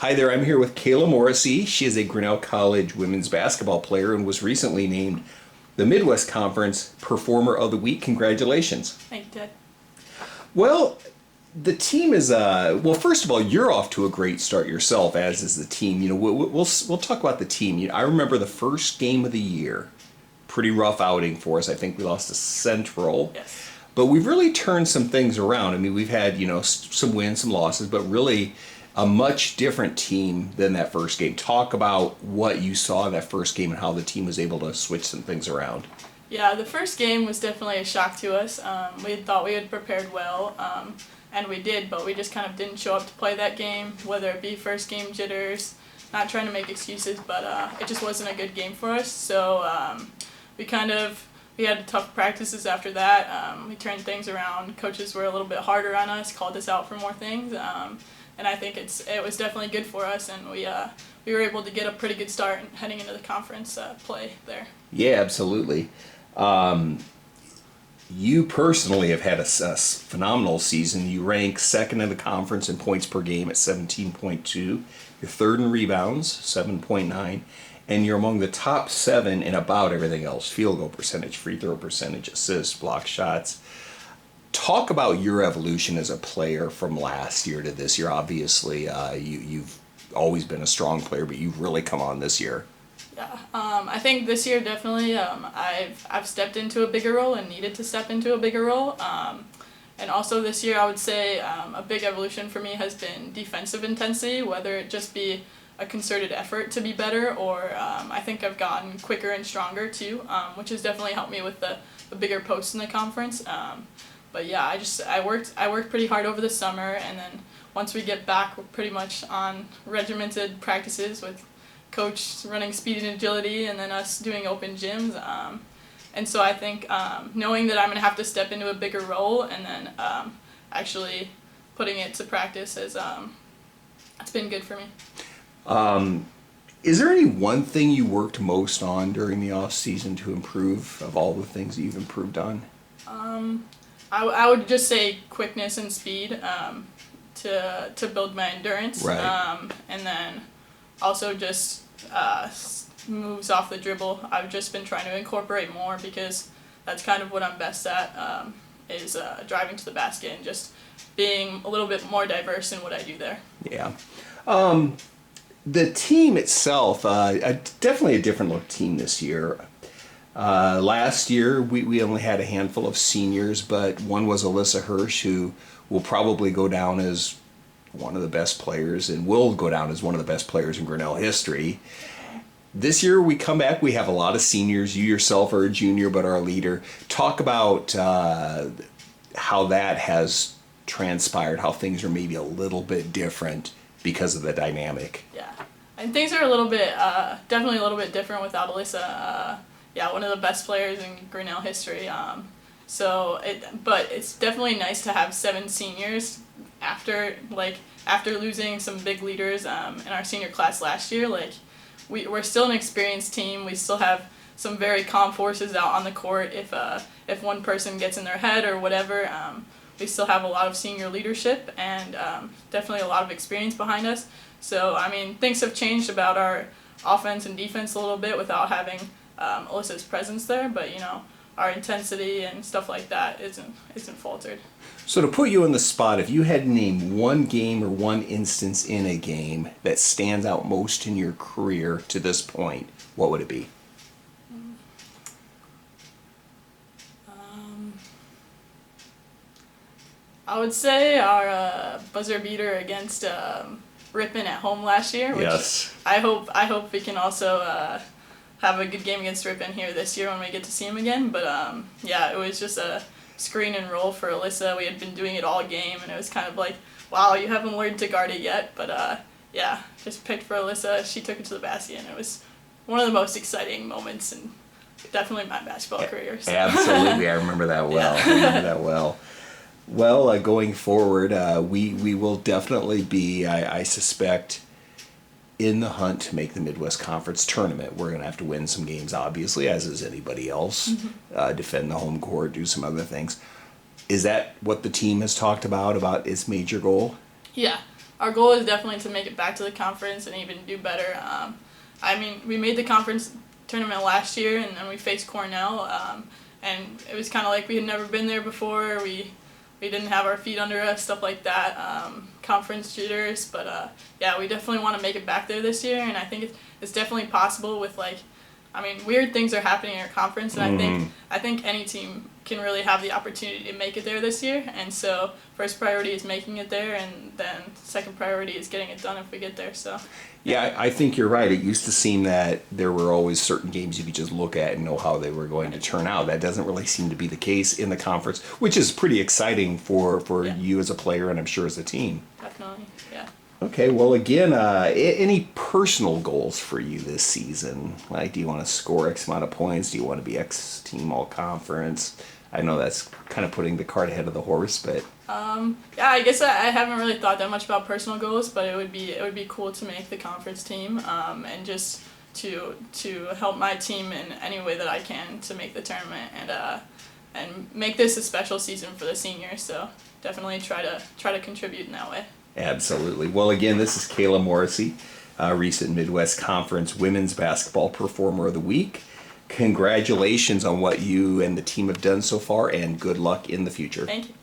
Hi there, I'm here with Kayla Morrissey. She is a Grinnell College women's basketball player and was recently named the Midwest Conference Performer of the Week. Congratulations. Thank you, Ted. Well, the team is, well, first of all, you're off to a great start yourself, as is the team. We'll talk about the team. I remember the first game of the year, pretty rough outing for us. I think we lost to Central. Yes. But we've really turned some things around. I mean, we've had, some wins, some losses, but really a much different team than that first game. Talk about what you saw in that first game and how the team was able to switch some things around. Yeah, the first game was definitely a shock to us. We thought we had prepared well, and we did, but we just kind of didn't show up to play that game, whether it be first game jitters, not trying to make excuses, but it just wasn't a good game for us. So we had tough practices after that. We turned things around. Coaches were a little bit harder on us, called us out for more things. And I think it was definitely good for us, and we were able to get a pretty good start heading into the conference play there. Yeah, absolutely. You personally have had a phenomenal season. You rank second in the conference in points per game at 17.2. You're third in rebounds, 7.9. And you're among the top 7 in about everything else: field goal percentage, free throw percentage, assists, block shots. Talk about your evolution as a player from last year to this year. Obviously, you've always been a strong player, but you've really come on this year. Yeah, I think this year definitely I've stepped into a bigger role and needed to step into a bigger role. And also this year I would say a big evolution for me has been defensive intensity, whether it just be a concerted effort to be better, or I think I've gotten quicker and stronger too, which has definitely helped me with the bigger posts in the conference. But yeah, I worked pretty hard over the summer, and then once we get back, we're pretty much on regimented practices with coach running speed and agility, and then us doing open gyms. And so I think knowing that I'm going to have to step into a bigger role and then actually putting it to practice it's been good for me. Is there any one thing you worked most on during the off season to improve, of all the things that you've improved on? I would just say quickness and speed to build my endurance. Right. And then also just moves off the dribble. I've just been trying to incorporate more because that's kind of what I'm best at, is driving to the basket and just being a little bit more diverse in what I do there. Yeah. The team itself, definitely a different look team this year. Last year, we only had a handful of seniors, but one was Alyssa Hirsch, who will probably go down as one of the best players and will go down as one of the best players in Grinnell history. This year, we come back, we have a lot of seniors. You yourself are a junior, but are a leader. Talk about how that has transpired, how things are maybe a little bit different because of the dynamic. Yeah, and things are a little bit, definitely a little bit different without Alyssa. Yeah, one of the best players in Grinnell history. But it's definitely nice to have 7 seniors after losing some big leaders in our senior class last year. We're still an experienced team. We still have some very calm forces out on the court. If one person gets in their head or whatever, we still have a lot of senior leadership and definitely a lot of experience behind us. So I mean, things have changed about our offense and defense a little bit without having Alyssa's presence there, but our intensity and stuff like that isn't faltered. So to put you on the spot, if you had to name one game or one instance in a game that stands out most in your career to this point, what would it be? I would say our buzzer beater against Ripon at home last year. Which Yes. I hope we can also have a good game against Ripon here this year when we get to see him again. But yeah, it was just a screen and roll for Alyssa. We had been doing it all game, and it was kind of like, wow, you haven't learned to guard it yet. But yeah, just picked for Alyssa. She took it to the basket, and it was one of the most exciting moments in definitely my basketball career. So. Absolutely, I remember that well. Yeah. I remember that well. Well, going forward, we will definitely be, I suspect, in the hunt to make the Midwest Conference tournament. We're going to have to win some games, obviously, as is anybody else. Mm-hmm. Defend the home court, do some other things. Is that what the team has talked about its major goal? Yeah. our goal is definitely to make it back to the conference and even do better. I mean, we made the conference tournament last year, and then we faced Cornell, and it was kind of like we had never been there before. We didn't have our feet under us, stuff like that, conference jitters. But yeah, we definitely want to make it back there this year, and I think it's definitely possible with weird things are happening in our conference, and I think any team can really have the opportunity to make it there this year. And so first priority is making it there, and then second priority is getting it done if we get there. So yeah, I think you're right. It used to seem that there were always certain games you could just look at and know how they were going to turn out. That doesn't really seem to be the case in the conference, which is pretty exciting for you as a player and I'm sure as a team. Definitely, yeah. Okay, well, again, any personal goals for you this season? Like, do you want to score X amount of points? Do you want to be X team all conference? I know that's kind of putting the cart ahead of the horse, but yeah, I guess I haven't really thought that much about personal goals, but it would be cool to make the conference team, and just to help my team in any way that I can to make the tournament and make this a special season for the seniors. So definitely try to contribute in that way. Absolutely. Well, again, this is Kayla Morrissey, recent Midwest Conference Women's Basketball Performer of the Week. Congratulations on what you and the team have done so far, and good luck in the future. Thank you.